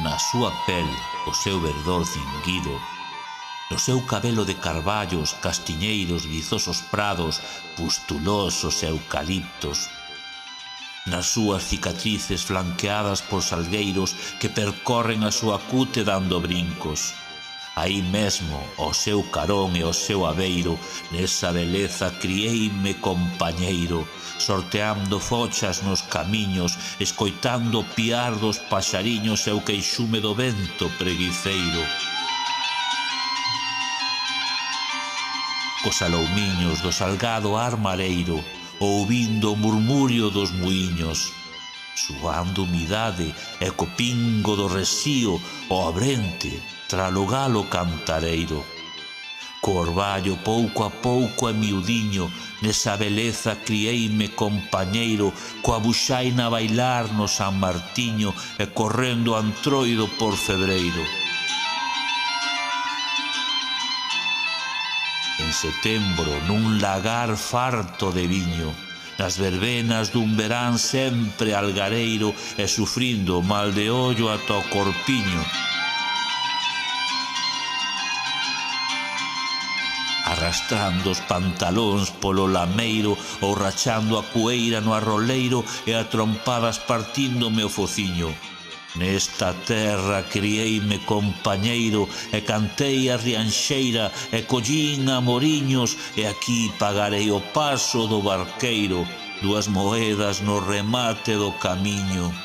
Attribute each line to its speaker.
Speaker 1: Na súa pel o seu verdor cinguido, no seu cabelo de carballos, castiñeiros, guizosos prados, pustulosos e eucaliptos, nas súas cicatrices flanqueadas por salgueiros que percorren a súa cute dando brincos. Aí mesmo, ao seu carón e ao seu abeiro, nesa beleza crieime compañeiro, sorteando fochas nos camiños, escoitando o piar dos paxariños e o queixume do vento preguiceiro. Cos aloumiños do salgado ar mareiro, ouvindo o murmurio dos muiños, suando humidade e co pingo do resío o abrente tralo galo cantareiro. Co orballo pouco a pouco e miudiño, nesa beleza crieime compañeiro, coa buxaina a bailar no San Martiño e correndo antroido por febreiro. En setembro, nun lagar farto de viño, nas verbenas dun verán sempre algareiro e sufrindo mal de ollo ata o corpiño, arrastrando os pantalóns polo lameiro ou rachando a cueira no arroleiro e a trompadas partíndome o fociño. Nesta terra crieime compañeiro e cantei a rianxeira e collín amoriños e aquí pagarei o paso do barqueiro, 2 moedas no remate do camiño.